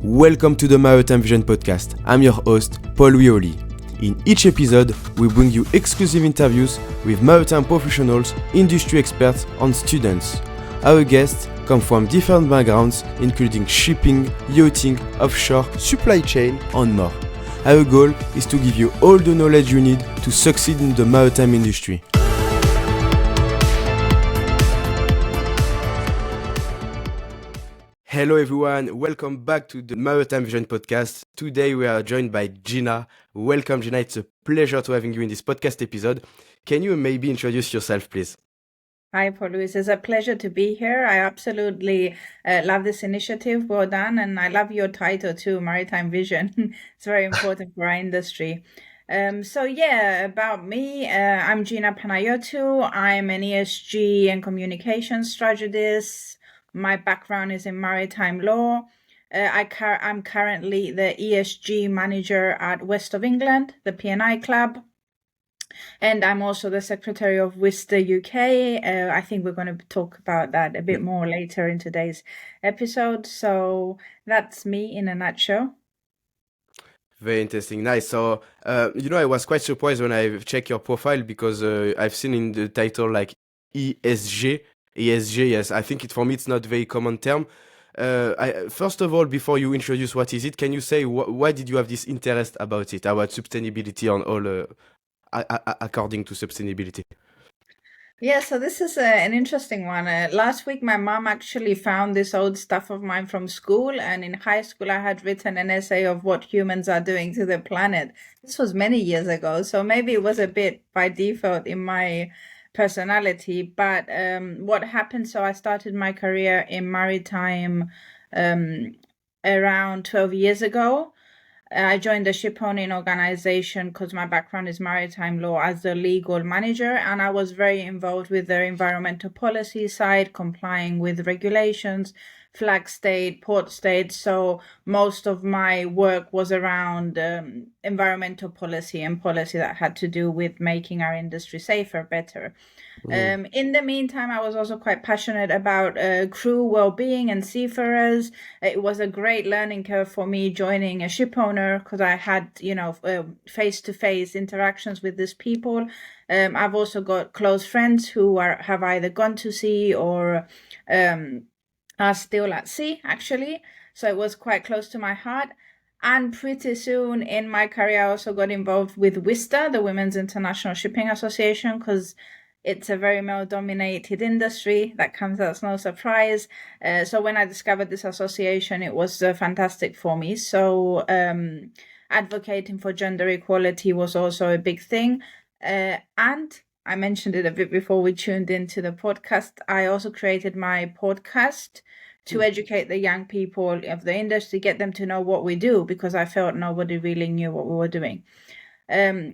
Welcome to the Maritime Vision podcast. I'm your host, Paul Wioli. In each episode, we bring you exclusive interviews with maritime professionals, industry experts, and students. Our guests come from different backgrounds, including shipping, yachting, offshore, supply chain, and more. Our goal is to give you all the knowledge you need to succeed in the maritime industry. Hello everyone, welcome back to the Maritime Vision podcast. Today we are joined by Gina. Welcome Gina, it's a pleasure to having you in this podcast episode. Can you maybe introduce yourself please? Hi, Paul Louis. It's a pleasure to be here. I absolutely love this initiative, well done, and I love your title too, Maritime Vision. It's very important for our industry. About me, I'm Gina Panayiotou. I'm an ESG and communications strategist. My background is in maritime law. I'm currently the ESG manager at West of England, the P&I Club. And I'm also the secretary of WISTA UK. I think we're going to talk about that a bit more later in today's episode. So that's me in a nutshell. Very interesting, nice. So, I was quite surprised when I checked your profile because I've seen in the title like ESG. ESG, yes. I think for me it's not a very common term. First of all, before you introduce what is it, can you say why did you have this interest about sustainability and all according to sustainability? Yeah, so this is an interesting one. Last week, my mom actually found this old stuff of mine from school, and in high school, I had written an essay of what humans are doing to the planet. This was many years ago, so maybe it was a bit by default in my personality. But what happened? So I started my career in maritime around 12 years ago. I joined the ship owning organization because my background is maritime law as the legal manager, and I was very involved with the environmental policy side, complying with regulations, flag state, port state. So most of my work was around environmental policy and policy that had to do with making our industry safer, better. In the meantime, I was also quite passionate about crew well-being and seafarers. It was a great learning curve for me joining a ship owner because I had, face-to-face interactions with these people. I've also got close friends who have either gone to sea or are still at sea, actually. So it was quite close to my heart. And pretty soon in my career, I also got involved with WISTA, the Women's International Shipping Association, because it's a very male-dominated industry. That comes as no surprise. So when I discovered this association, it was fantastic for me. So advocating for gender equality was also a big thing. And I mentioned it a bit before we tuned into the podcast. I also created my podcast to educate the young people of the industry, get them to know what we do, because I felt nobody really knew what we were doing.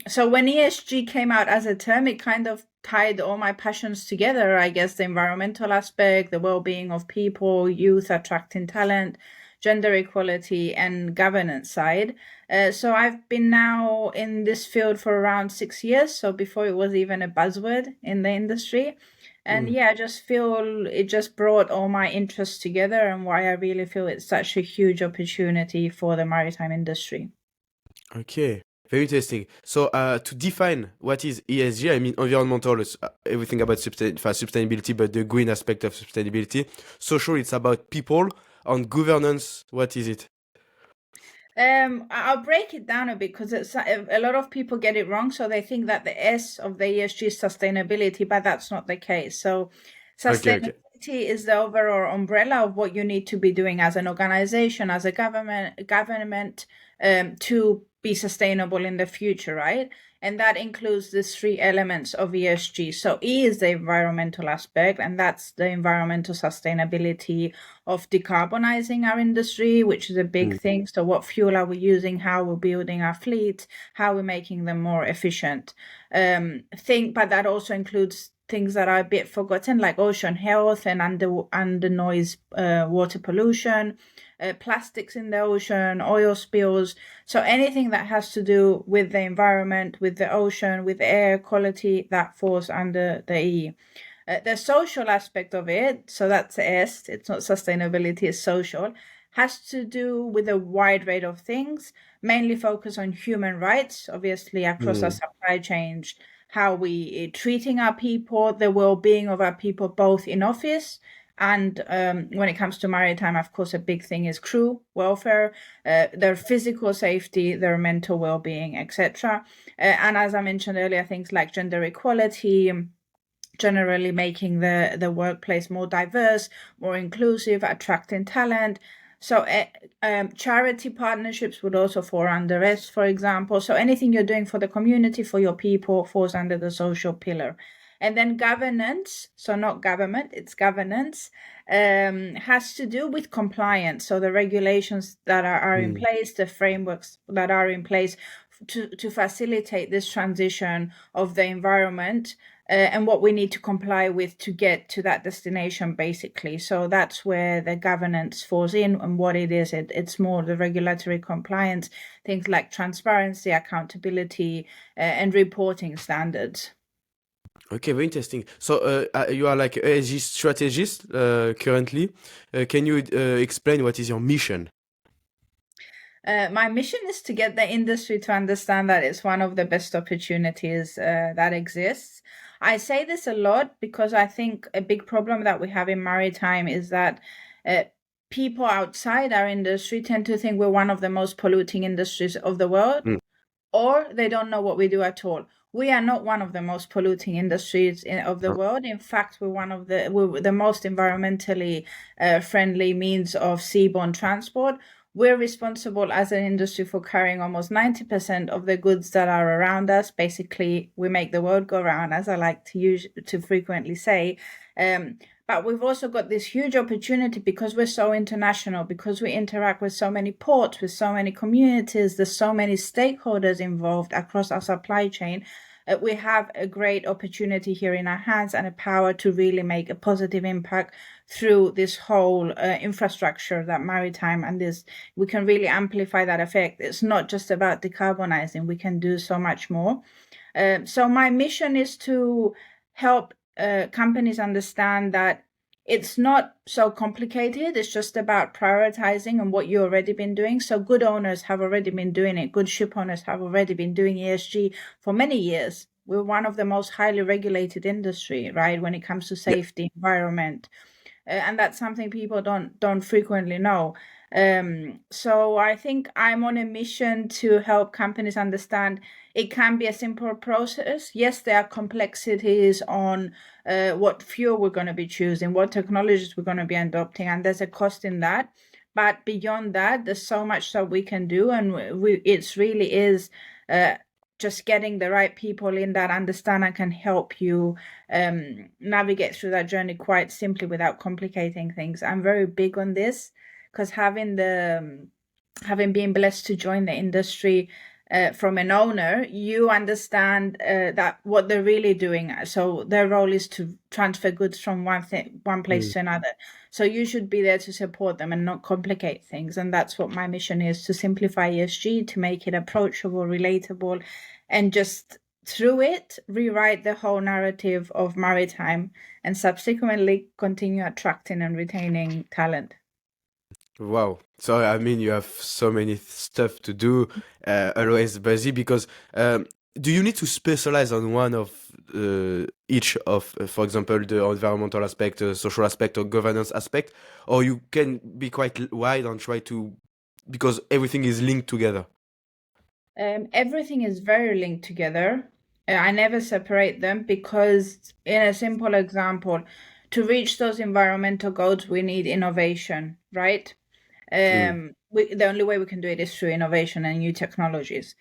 So when ESG came out as a term, it kind of tied all my passions together. I guess the environmental aspect, the well-being of people, youth, attracting talent, gender equality, and governance side. So I've been now in this field for around 6 years. So before it was even a buzzword in the industry. And I just feel it just brought all my interests together and why I really feel it's such a huge opportunity for the maritime industry. Okay. Very interesting. So, to define what is ESG, I mean environmental is everything about sustainability, but the green aspect of sustainability. Social, it's about people. And governance, what is it? I'll break it down a bit because a lot of people get it wrong. So they think that the S of the ESG is sustainability, but that's not the case. So sustainability is the overall umbrella of what you need to be doing as an organization, as a government, to be sustainable in the future, right? And that includes the 3 elements of ESG. So E is the environmental aspect, and that's the environmental sustainability of decarbonizing our industry, which is a big thing. So what fuel are we using? How we're building our fleet? How we're making them more efficient? But that also includes things that are a bit forgotten, like ocean health and under noise water pollution, plastics in the ocean, oil spills. So anything that has to do with the environment, with the ocean, with air quality, that falls under the E. The social aspect of it, so that's the S, it's not sustainability, it's social, has to do with a wide range of things, mainly focus on human rights, obviously across our supply chain, how we treating our people, the well-being of our people, both in office and when it comes to maritime, of course, a big thing is crew welfare, their physical safety, their mental well-being, etc. And as I mentioned earlier, things like gender equality, generally making the workplace more diverse, more inclusive, attracting talent. So charity partnerships would also fall under S, for example. So anything you're doing for the community, for your people, falls under the social pillar. And then governance, so not government, it's governance, has to do with compliance. So the regulations that are in place, the frameworks that are in place to facilitate this transition of the environment and what we need to comply with to get to that destination, basically. So that's where the governance falls in and what it is. It's more the regulatory compliance, things like transparency, accountability, and reporting standards. Okay, very interesting. So you are like a ESG strategist currently. Can you explain what is your mission? My mission is to get the industry to understand that it's one of the best opportunities that exists. I say this a lot because I think a big problem that we have in maritime is that people outside our industry tend to think we're one of the most polluting industries of the world, or they don't know what we do at all. We are not one of the most polluting industries of the world. In fact, we're the most environmentally friendly means of seaborne transport. We're responsible as an industry for carrying almost 90% of the goods that are around us. Basically, we make the world go round, as I like to frequently say. But we've also got this huge opportunity because we're so international, because we interact with so many ports, with so many communities, there's so many stakeholders involved across our supply chain. We have a great opportunity here in our hands and a power to really make a positive impact through this whole infrastructure that maritime and this, we can really amplify that effect. It's not just about decarbonizing, we can do so much more. So my mission is to help companies understand that it's not so complicated. It's just about prioritizing and what you've already been doing. So good owners have already been doing it. Good ship owners have already been doing ESG for many years. We're one of the most highly regulated industry, right, when it comes to safety, environment, and that's something people don't frequently know. So I think I'm on a mission to help companies understand it can be a simple process. Yes, there are complexities on what fuel we're going to be choosing, what technologies we're going to be adopting, and there's a cost in that. But beyond that, there's so much that we can do, and it really is just getting the right people in that understand and can help you navigate through that journey quite simply without complicating things. I'm very big on this because having been blessed to join the industry from an owner, you understand that what they're really doing. So their role is to transfer goods from one place to another. So you should be there to support them and not complicate things. And that's what my mission is, to simplify ESG, to make it approachable, relatable, and just through it rewrite the whole narrative of maritime and subsequently continue attracting and retaining talent. Wow. So I mean, you have so many stuff to do, always busy because do you need to specialize on one of each of, for example, the environmental aspect, social aspect, or governance aspect, or you can be quite wide and try to, because everything is linked together? Everything is very linked together. I never separate them because, in a simple example, to reach those environmental goals, we need innovation, right? The only way we can do it is through innovation and new technologies.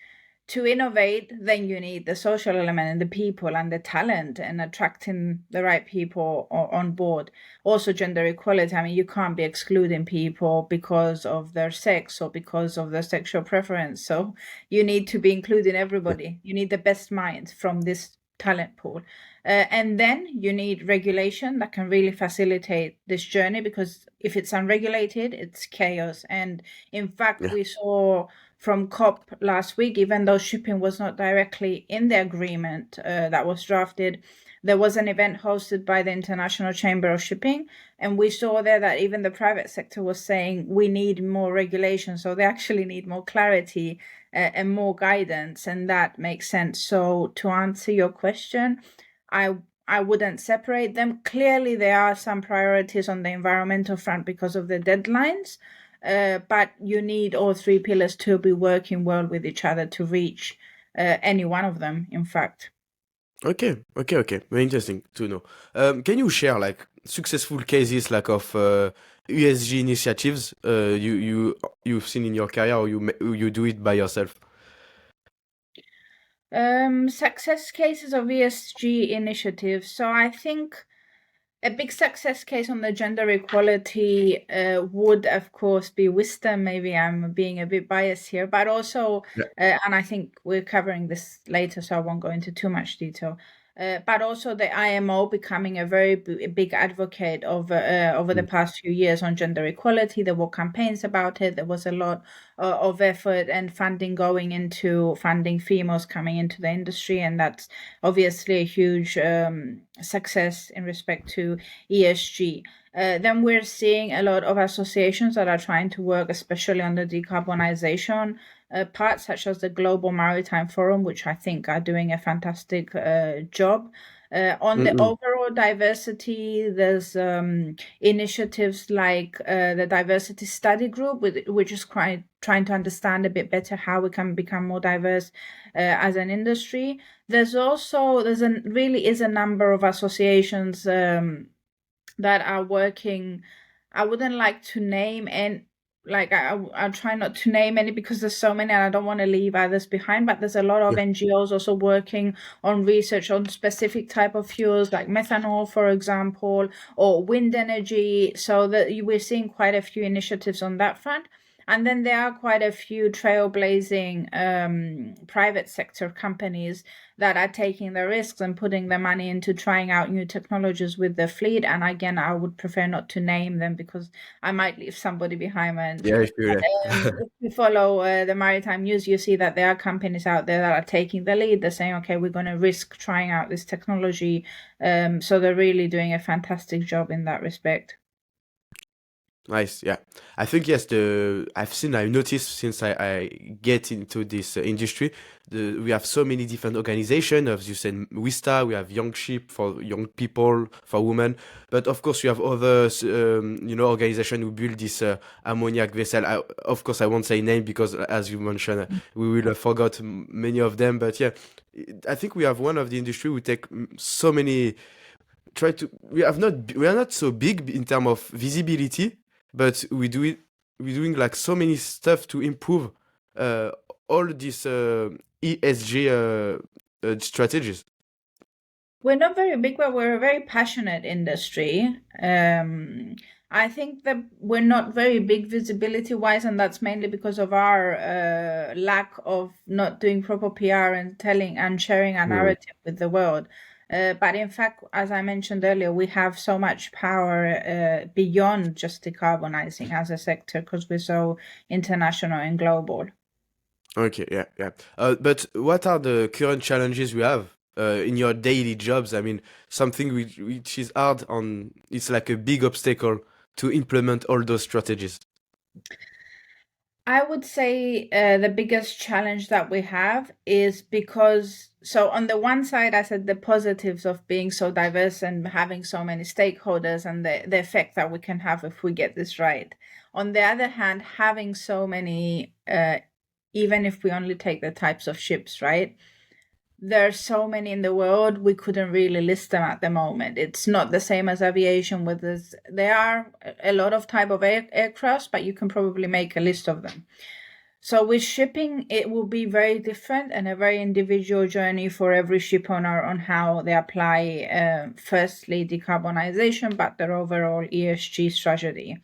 To innovate, then you need the social element and the people and the talent and attracting the right people on board. Also, gender equality. I mean, you can't be excluding people because of their sex or because of their sexual preference. So you need to be including everybody. You need the best minds from this talent pool. And then you need regulation that can really facilitate this journey, because if it's unregulated, it's chaos. And in fact, we saw from COP last week, even though shipping was not directly in the agreement that was drafted, there was an event hosted by the International Chamber of Shipping, and we saw there that even the private sector was saying we need more regulation. So they actually need more clarity and more guidance, and that makes sense. So to answer your question, I wouldn't separate them. Clearly, there are some priorities on the environmental front because of the deadlines, but you need all three pillars to be working well with each other to reach any one of them, in fact. Okay, okay. Very interesting to know. Can you share like successful cases like of ESG initiatives you've seen in your career, or you do it by yourself? Success cases of ESG initiatives. So I think a big success case on the gender equality would, of course, be WISTA. Maybe I'm being a bit biased here, but also, and I think we're covering this later, so I won't go into too much detail. But also the IMO becoming a very big advocate of over the past few years on gender equality. There were campaigns about it. There was a lot of effort and funding going into funding females coming into the industry, and that's obviously a huge success in respect to ESG. Then we're seeing a lot of associations that are trying to work, especially on the decarbonization part, such as the Global Maritime Forum, which I think are doing a fantastic job. On the overall diversity, there's initiatives like the Diversity Study Group, which is trying to understand a bit better how we can become more diverse as an industry. Really is a number of associations that are working. I wouldn't like to name, and like I'll try not to name any because there's so many and I don't want to leave others behind, but there's a lot of NGOs also working on research on specific type of fuels like methanol, for example, or wind energy. So that we're seeing quite a few initiatives on that front. And then there are quite a few trailblazing private sector companies that are taking the risks and putting the money into trying out new technologies with the fleet. And again, I would prefer not to name them because I might leave somebody behind. And Yeah, sure. if you follow the maritime news, you see that there are companies out there that are taking the lead. They're saying, okay, we're going to risk trying out this technology. So they're really doing a fantastic job in that respect. Nice, yeah. I think yes. I've noticed since I get into this industry, we have so many different organizations. As you said, WISTA, we have Young Ship for young people, for women, but of course you have other, organizations who build this ammoniac vessel. Of course, I won't say name because, as you mentioned, we will have forgot many of them. But yeah, I think we have one of the industry who take so many. We are not so big in terms of visibility, but we're doing like so many stuff to improve uh, all these ESG strategies. We're not very big, but we're a very passionate industry. I think that we're not very big visibility wise, and that's mainly because of our lack of not doing proper PR and telling and sharing our narrative with the world. But in fact, as I mentioned earlier, we have so much power beyond just decarbonizing as a sector because we're so international and global. Okay, yeah. But what are the current challenges we have in your daily jobs? I mean, something which is hard on, it's like a big obstacle to implement all those strategies. I would say the biggest challenge that we have is because, so on the one side, I said the positives of being so diverse and having so many stakeholders and the effect that we can have if we get this right. On the other hand, having so many, even if we only take the types of ships, right? There's so many in the world, we couldn't really list them at the moment. It's not the same as aviation with this. There are a lot of type of aircrafts, but you can probably make a list of them. So with shipping, it will be very different and a very individual journey for every ship owner on how they apply, firstly, decarbonization, but their overall ESG strategy.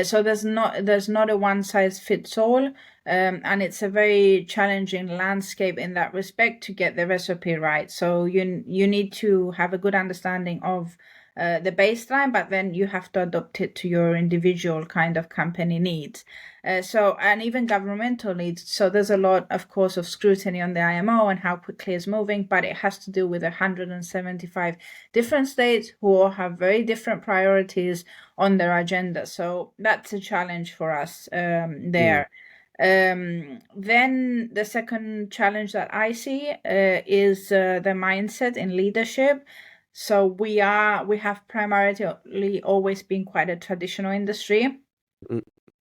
So there's not a one size fits all, and it's a very challenging landscape in that respect to get the recipe right. So you need to have a good understanding of the baseline, but then you have to adopt it to your individual kind of company needs. And even governmental needs. So there's a lot, of course, of scrutiny on the IMO and how quickly it's moving, but it has to do with 175 different states who all have very different priorities on their agenda. So that's a challenge for us there. Then the second challenge that I see is the mindset in leadership. So we have primarily always been quite a traditional industry.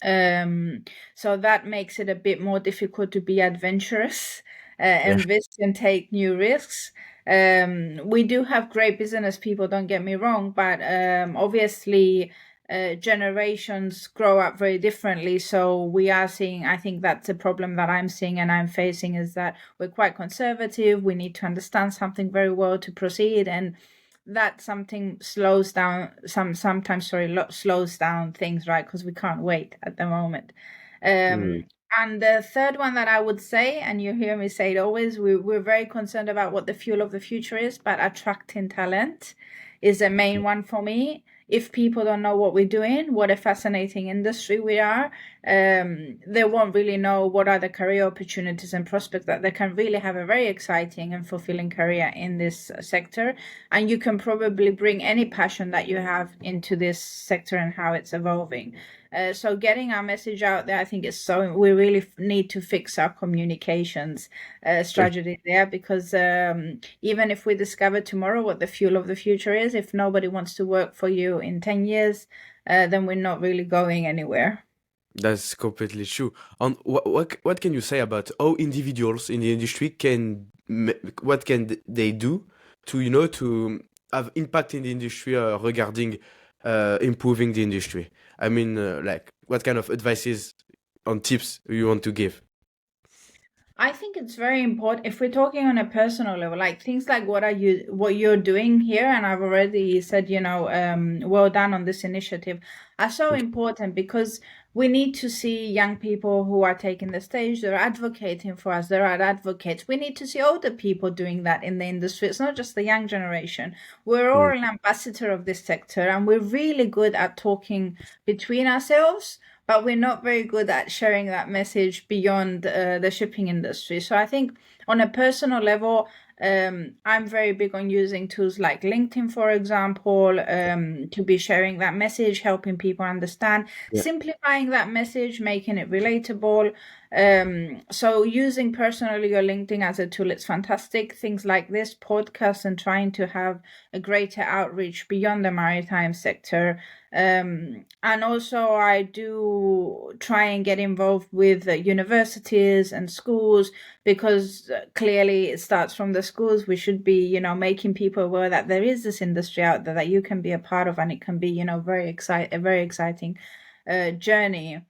So that makes it a bit more difficult to be adventurous and risk and take new risks. We do have great business people, don't get me wrong, but obviously generations grow up very differently. So we are seeing, I think that's a problem that I'm seeing and I'm facing, is that we're quite conservative. We need to understand something very well to proceed, and that something slows down slows down things, right? Because we can't wait at the moment. And the third one that I would say, and you hear me say it always, we're very concerned about what the fuel of the future is, but attracting talent is a main one for me. If people don't know what we're doing, what a fascinating industry we are, they won't really know what are the career opportunities and prospects that they can really have a very exciting and fulfilling career in this sector. And you can probably bring any passion that you have into this sector and how it's evolving. So getting our message out there, I think we really need to fix our communications strategy there, because even if we discover tomorrow what the fuel of the future is, if nobody wants to work for you in 10 years, then we're not really going anywhere. That's completely true. And what can you say about how individuals in the industry what can they do to to have impact in the industry regarding improving the industry? I mean, like what kind of advices and tips you want to give? I think it's very important if we're talking on a personal level, like things like what you're doing here, and I've already said, well done on this initiative, are so important, because we need to see young people who are taking the stage, they're advocating for us, there are advocates. We need to see older people doing that in the industry. It's not just the young generation. We're all an ambassador of this sector, and we're really good at talking between ourselves, but we're not very good at sharing that message beyond the shipping industry. So I think on a personal level, I'm very big on using tools like LinkedIn, for example, to be sharing that message, helping people understand, simplifying that message, making it relatable. So using personally your LinkedIn as a tool, it's fantastic. Things like this podcast and trying to have a greater outreach beyond the maritime sector. And also I do try and get involved with universities and schools, because clearly it starts from the schools. We should be, making people aware that there is this industry out there that you can be a part of, and it can be, a very exciting journey.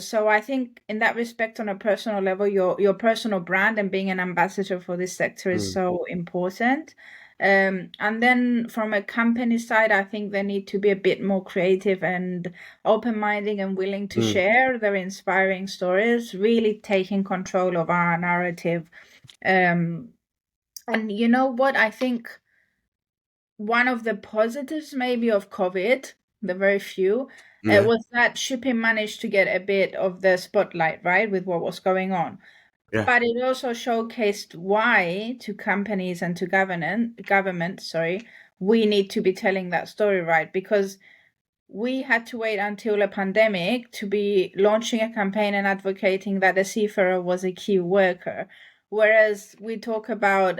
So I think in that respect, on a personal level, your personal brand and being an ambassador for this sector is so important. And then from a company side, I think they need to be a bit more creative and open-minded and willing to share their inspiring stories, really taking control of our narrative. And you know what? I think one of the positives maybe of COVID, the very few, was that shipping managed to get a bit of the spotlight, right, with what was going on. But it also showcased why to companies and to government, we need to be telling that story, right? Because we had to wait until a pandemic to be launching a campaign and advocating that a seafarer was a key worker. Whereas we talk about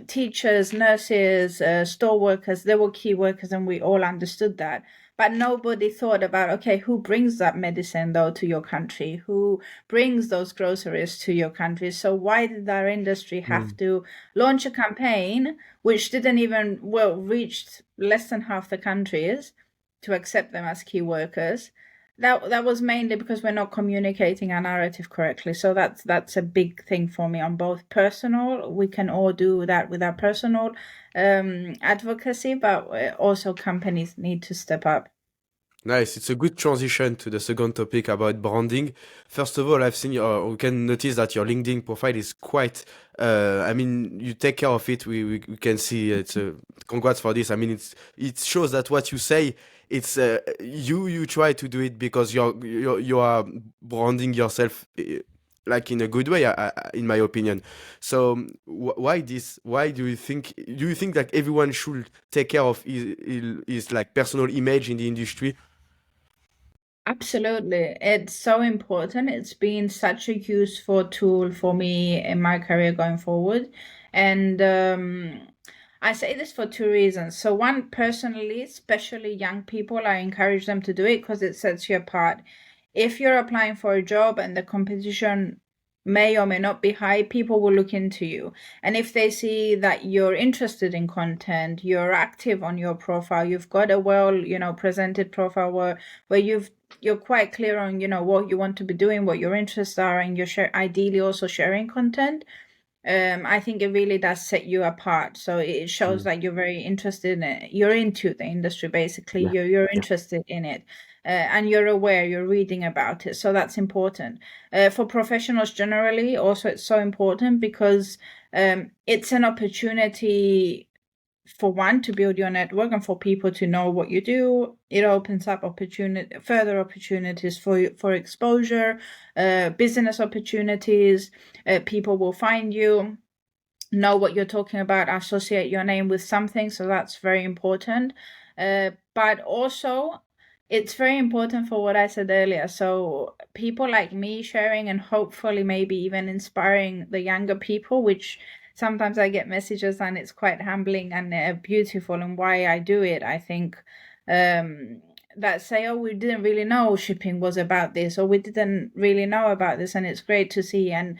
teachers, nurses, store workers, they were key workers, and we all understood that. But nobody thought about, okay, who brings that medicine though to your country? Who brings those groceries to your country? So why did our industry have to launch a campaign which didn't even, reached less than half the countries to accept them as key workers? That was mainly because we're not communicating our narrative correctly. So that's a big thing for me on both personal. We can all do that with our personal advocacy, but also companies need to step up. Nice. It's a good transition to the second topic about branding. First of all, I've seen we can notice that your LinkedIn profile is quite, I mean, you take care of it. We can see it's a, congrats for this. I mean, it shows that what you say, it's, you try to do it because you are branding yourself, like in a good way, in my opinion. So why this? Why do you think that everyone should take care of his like personal image in the industry? Absolutely. It's so important. It's been such a useful tool for me in my career going forward. And I say this for two reasons. So, one, personally, especially young people, I encourage them to do it because it sets you apart. If you're applying for a job and the competition may or may not be high, people will look into you. And if they see that you're interested in content, you're active on your profile, you've got a well, presented profile where you're quite clear on, what you want to be doing, what your interests are, and you're ideally also sharing content. I think it really does set you apart. So it shows Mm. that you're very interested in it. You're into the industry, basically. Yeah. You're Yeah. interested in it, and you're aware. You're reading about it. So that's important. For professionals generally, also it's so important because it's an opportunity for one to build your network and for people to know what you do. It opens up further opportunities for exposure, business opportunities. People will find you, know what you're talking about, associate your name with something. So that's very important. But also, it's very important for what I said earlier. So people like me sharing and hopefully maybe even inspiring the younger people, which sometimes I get messages and it's quite humbling and beautiful, and why I do it, I think. Um, that say, oh, we didn't really know shipping was about this, or we didn't really know about this, and it's great to see. And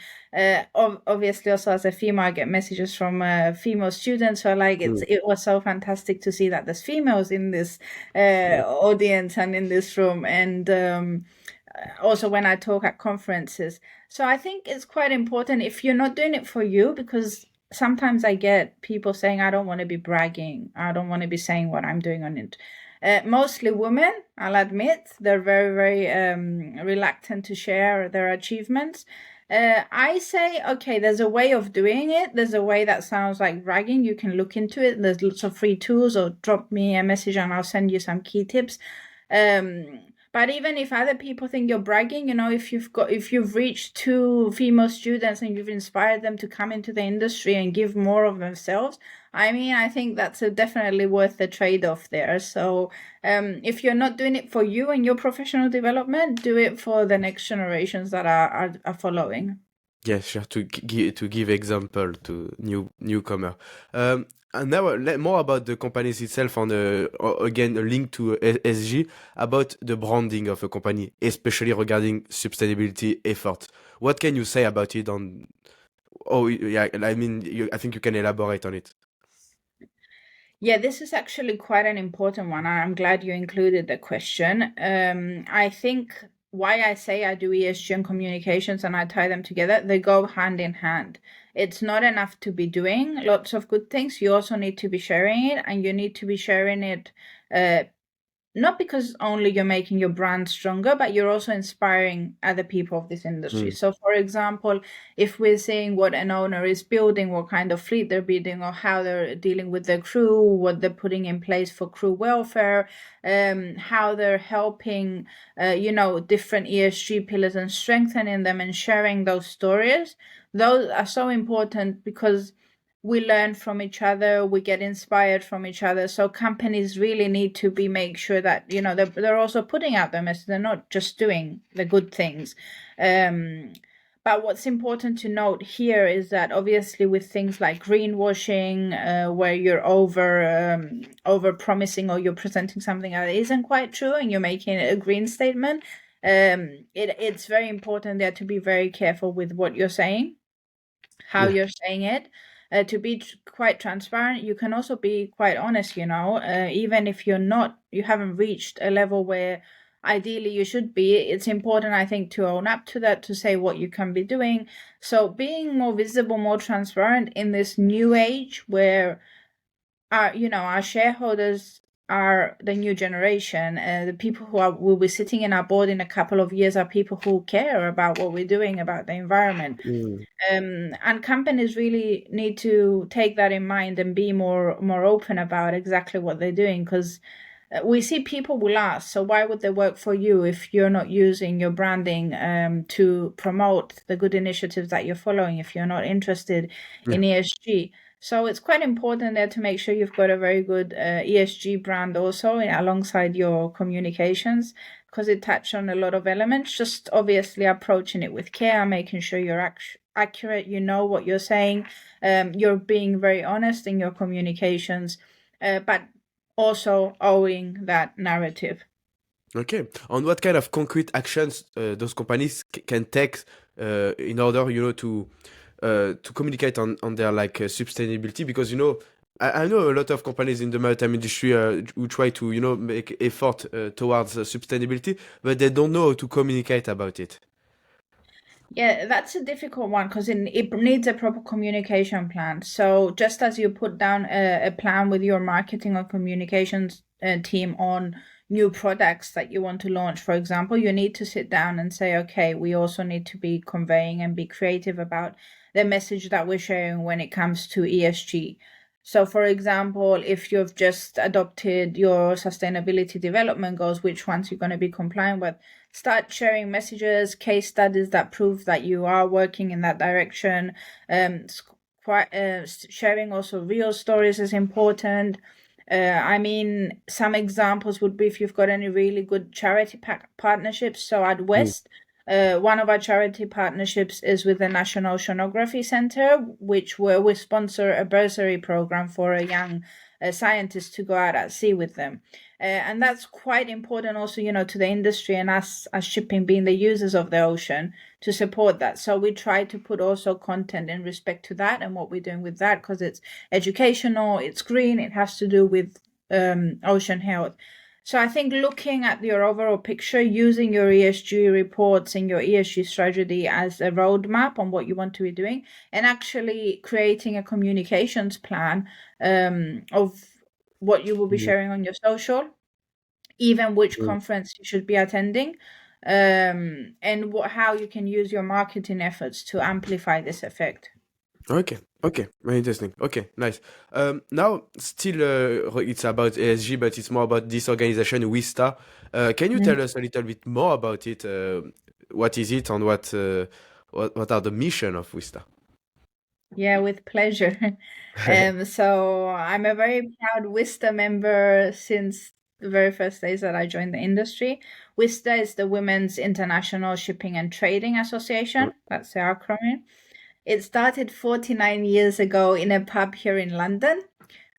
obviously, also as a female, I get messages from female students who are like, Mm. it was so fantastic to see that there's females in this Yeah. audience and in this room, and also when I talk at conferences. So I think it's quite important if you're not doing it for you, because sometimes I get people saying, I don't want to be bragging, I don't want to be saying what I'm doing on it. Mostly women, I'll admit, they're very, very reluctant to share their achievements. I say, okay, there's a way of doing it. There's a way that sounds like bragging. You can look into it. There's lots of free tools, or drop me a message and I'll send you some key tips. But even if other people think you're bragging, if you've reached two female students and you've inspired them to come into the industry and give more of themselves, I mean, I think that's definitely worth the trade-off there. So if you're not doing it for you and your professional development, do it for the next generations that are following. Yeah, sure. To give example to newcomer. And now more about the companies itself, on again a link to SG, about the branding of a company, especially regarding sustainability effort. What can you say about it? On oh yeah, I mean, I think you can elaborate on it. Yeah, this is actually quite an important one. I'm glad you included the question. I think why I say I do ESG and communications and I tie them together, they go hand in hand. It's not enough to be doing lots of good things. You also need to be sharing it, and you need to be sharing it uh, not because only you're making your brand stronger, but you're also inspiring other people of this industry. Mm. So, for example, if we're seeing what an owner is building, what kind of fleet they're building, or how they're dealing with their crew, what they're putting in place for crew welfare, how they're helping, different ESG pillars and strengthening them and sharing those stories, those are so important because we learn from each other, we get inspired from each other. So companies really need to make sure that they're also putting out their message. They're not just doing the good things. But what's important to note here is that obviously with things like greenwashing, where you're over promising, or you're presenting something that isn't quite true and you're making it a green statement, it's very important there to be very careful with what you're saying, how Yeah. you're saying it, to be quite transparent. You can also be quite honest, even if you haven't reached a level where ideally you should be. It's important, I think, to own up to that, to say what you can be doing. So being more visible, more transparent in this new age where our shareholders are the new generation. The people who will be sitting in our board in a couple of years are people who care about what we're doing about the environment. And companies really need to take that in mind and be more open about exactly what they're doing, because we see people will ask, so why would they work for you if you're not using your branding to promote the good initiatives that you're following, if you're not interested in ESG? So it's quite important there to make sure you've got a very good ESG brand also alongside your communications, because it touches on a lot of elements. Just obviously approaching it with care, making sure you're accurate, you know what you're saying, you're being very honest in your communications, but also owing that narrative. Okay. And what kind of concrete actions those companies can take in order, to communicate on their like sustainability? Because I know a lot of companies in the maritime industry who try to make effort towards sustainability, but they don't know how to communicate about it. Yeah, that's a difficult one because it needs a proper communication plan. So just as you put down a plan with your marketing or communications team on new products that you want to launch, for example, you need to sit down and say, okay, we also need to be conveying and be creative about the message that we're sharing when it comes to ESG. So, for example, if you've just adopted your sustainability development goals, which ones you're going to be complying with, start sharing messages, case studies that prove that you are working in that direction. Sharing also real stories is important. I mean, some examples would be if you've got any really good charity partnerships. So at WIST, one of our charity partnerships is with the National Oceanography Center, where we sponsor a bursary program for a young scientist to go out at sea with them. And that's quite important also, to the industry and us as shipping being the users of the ocean to support that. So we try to put also content in respect to that and what we're doing with that, because it's educational, it's green, it has to do with ocean health. So I think looking at your overall picture, using your ESG reports and your ESG strategy as a roadmap on what you want to be doing, and actually creating a communications plan of what you will be sharing on your social, even which conference you should be attending, and how you can use your marketing efforts to amplify this effect. Okay, okay, very interesting. Okay, nice. Now, still, it's about ESG, but it's more about this organization, WISTA. Can you tell us a little bit more about it? What is it, and what are the mission of WISTA? Yeah, with pleasure. So I'm a very proud WISTA member since the very first days that I joined the industry. WISTA is the Women's International Shipping and Trading Association. That's the acronym. It started 49 years ago in a pub here in London,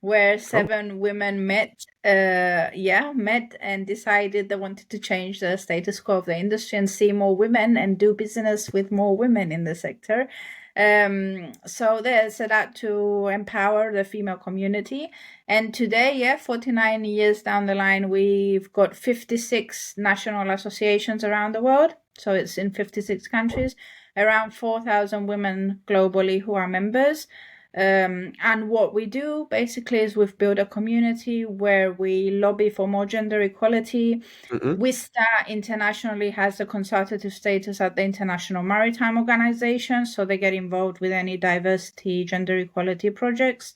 where 7 women met and decided they wanted to change the status quo of the industry and see more women and do business with more women in the sector. So they set out to empower the female community. And today, 49 years down the line, we've got 56 national associations around the world. So it's in 56 countries, around 4,000 women globally who are members. And what we do basically is we've built a community where we lobby for more gender equality. WISTA internationally has a consultative status at the International Maritime Organization, so they get involved with any diversity, gender equality projects.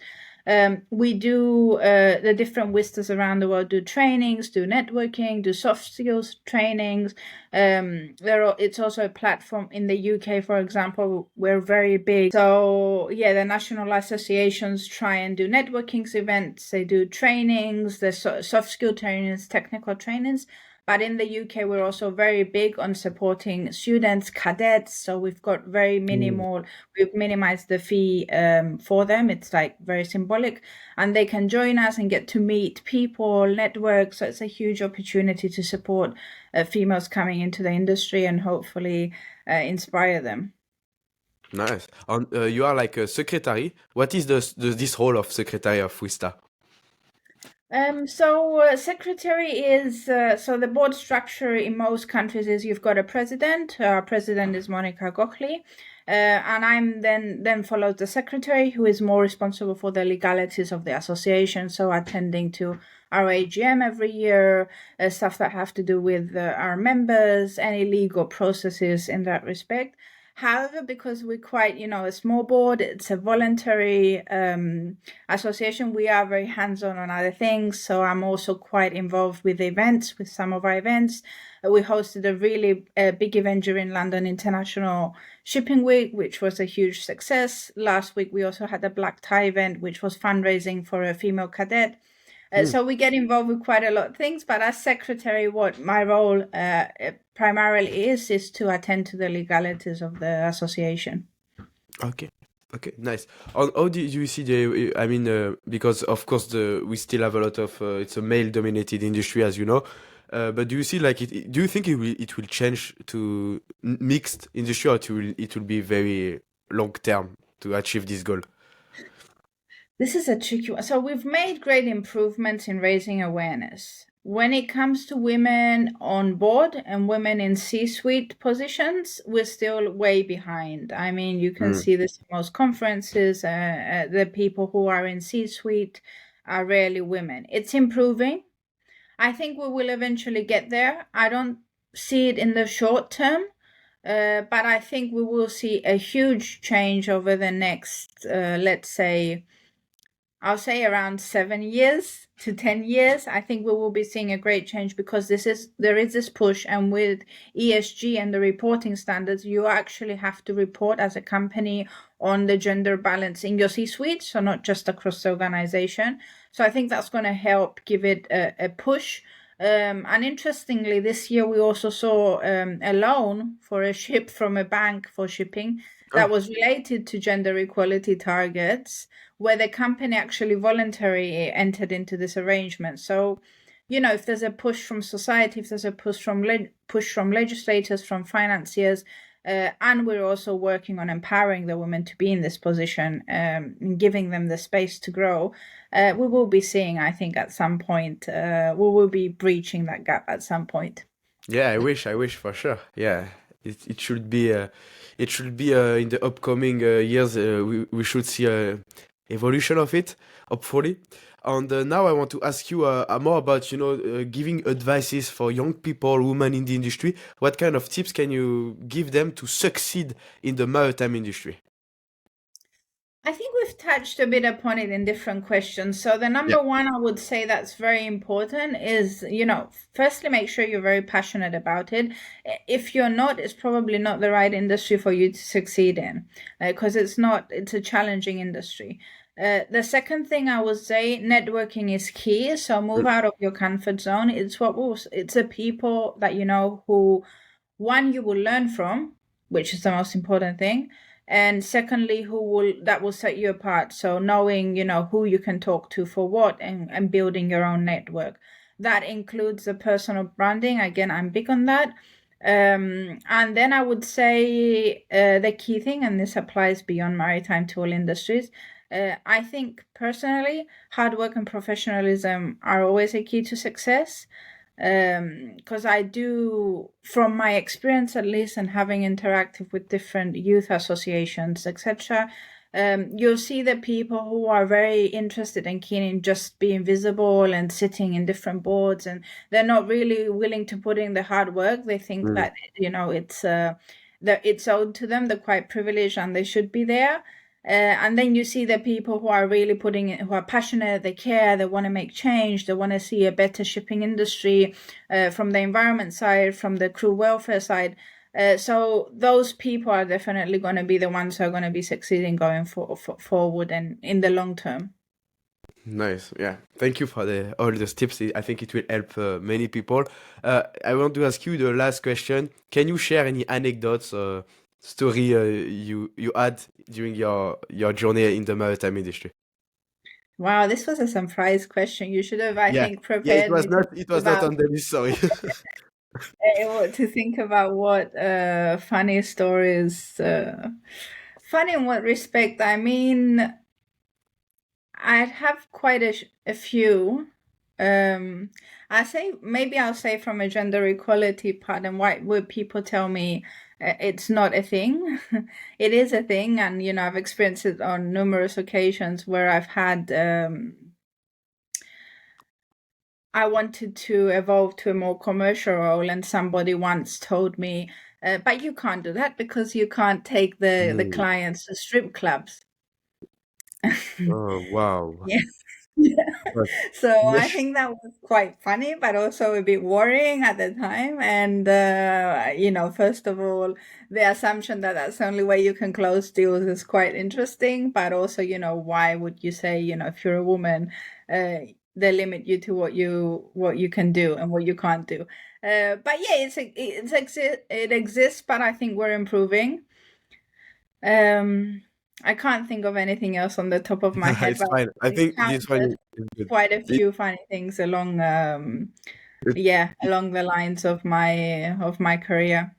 We do the different WISTAs around the world do trainings, do networking, do soft skills trainings. It's also a platform in the UK, for example. We're very big. So yeah, the national associations try and do networking events. They do trainings, the soft skill trainings, technical trainings. But in the UK, we're also very big on supporting students, cadets. So we've got very minimal, we've minimized the fee for them. It's like very symbolic. And they can join us and get to meet people, network. So it's a huge opportunity to support females coming into the industry and hopefully inspire them. Nice. And you are like a secretary. What is this role of secretary of WISTA? Secretary is so the board structure in most countries is you've got a president. Our president is Monica Gochley, and I'm then follows the secretary, who is more responsible for the legalities of the association, so attending to our AGM every year, stuff that have to do with our members, any legal processes in that respect. However, because we're quite, a small board, it's a voluntary association, we are very hands-on on other things. So I'm also quite involved with events, with some of our events. We hosted a really big event during London International Shipping Week, which was a huge success. Last week, we also had a black tie event, which was fundraising for a female cadet. So we get involved with quite a lot of things, but as secretary, what my role primarily is to attend to the legalities of the association. Okay. Okay, nice. How do you see the? I mean, because of course we still have a lot of. It's a male-dominated industry, as you know. But do you see like it? Do you think it will change to mixed industry, or it will be very long term to achieve this goal? This is a tricky one. So we've made great improvements in raising awareness. When it comes to women on board and women in C-suite positions, we're still way behind. I mean, you can Mm. see this in most conferences. The people who are in C-suite are rarely women. It's improving. I think we will eventually get there. I don't see it in the short term, but I think we will see a huge change over the next, let's say, I'll say around 7 years to 10 years. I think we will be seeing a great change because there is this push, and with ESG and the reporting standards, you actually have to report as a company on the gender balance in your C-suite, so not just across the organization. So I think that's going to help give it a push. And interestingly, this year we also saw a loan for a ship from a bank for shipping that Oh, was related to gender equality targets, where the company actually voluntarily entered into this arrangement. So, if there's a push from society, if there's a push from legislators, from financiers, and we're also working on empowering the women to be in this position, and giving them the space to grow, we will be seeing, I think, at some point, we will be breaching that gap at some point. yeah. I wish for sure. Yeah, it should be. It should be in the upcoming years. We should see a evolution of it, hopefully. And now I want to ask you more about giving advices for young people, women in the industry. What kind of tips can you give them to succeed in the maritime industry? I think we've touched a bit upon it in different questions. So the Yeah. number one I would say that's very important is, firstly, make sure you're very passionate about it. If you're not, it's probably not the right industry for you to succeed in, because it's a challenging industry. The second thing I would say, networking is key. So move out of your comfort zone. It's the people that you know who, one, you will learn from, which is the most important thing, and secondly, that will set you apart. So knowing, who you can talk to for what, and building your own network. That includes the personal branding. Again, I'm big on that. And then I would say the key thing, and this applies beyond maritime to all industries, I think personally, hard work and professionalism are always a key to success. Because I do, from my experience at least, and having interacted with different youth associations, etc., you'll see that people who are very interested and keen in just being visible and sitting in different boards, and they're not really willing to put in the hard work. They think Mm. that that it's owed to them. They're quite privileged and they should be there. And then you see the people who are really who are passionate, they care, they want to make change, they want to see a better shipping industry, from the environment side, from the crew welfare side. So those people are definitely going to be the ones who are going to be succeeding going forward and in the long term. Nice. Yeah. Thank you for all those tips. I think it will help many people. I want to ask you the last question. Can you share any anecdotes or story you had during your journey in the maritime industry? Wow, this was a surprise question. You should have, I Yeah. think, Yeah, prepared me to it think was not about on the list, sorry. what funny stories. Funny in what respect? I mean, I'd have quite a few. Um, I'll say from a gender equality part, and why would people tell me it's not a thing? It is a thing, and I've experienced it on numerous occasions where I've had I wanted to evolve to a more commercial role, and somebody once told me, but you can't do that because you can't take the clients to strip clubs. Oh, wow. Yeah. Yeah. But So I yes, think that was quite funny, but also a bit worrying at the time. And, first of all, the assumption that that's the only way you can close deals is quite interesting. But also, why would you say, if you're a woman, they limit you to what you can do and what you can't do. But yeah, it exists, but I think we're improving. I can't think of anything else on the top of my head, it's but fine. I I've think this one encountered is good. quite a It, few funny things along it, along the lines of my career.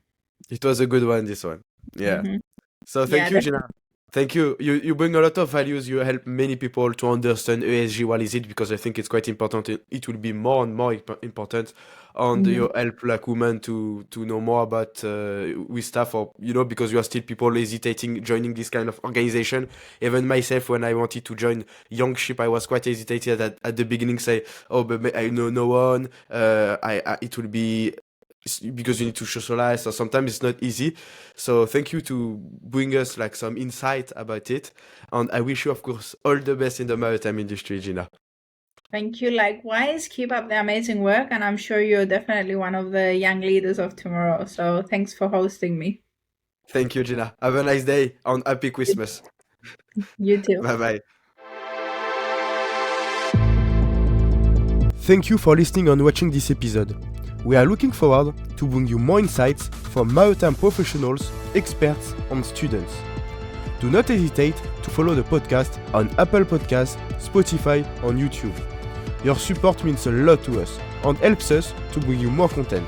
it was a good one, this one. Yeah. Hmm. So Yeah, thank you, Gina. Thank you. You bring a lot of values. You help many people to understand ESG. What is it? Because I think it's quite important. It will be more and more important. And definitely. you help like women to know more about with stuff, or because you are still people hesitating joining this kind of organization. Even myself, when I wanted to join Young Ship, I was quite hesitated at the beginning. Say, oh, but I know no one. It will be because you need to socialize, so sometimes it's not easy. So thank you to bring us like some insight about it, and I wish you, of course, all the best in the maritime industry, Gina. Thank you. Likewise, keep up the amazing work, and I'm sure you're definitely one of the young leaders of tomorrow. So thanks for hosting me. Thank you, Gina. Have a nice day and happy Christmas. You too. Bye bye. Thank you for listening and watching this episode. We are looking forward to bring you more insights from maritime professionals, experts, and students. Do not hesitate to follow the podcast on Apple Podcasts, Spotify, and YouTube. Your support means a lot to us and helps us to bring you more content.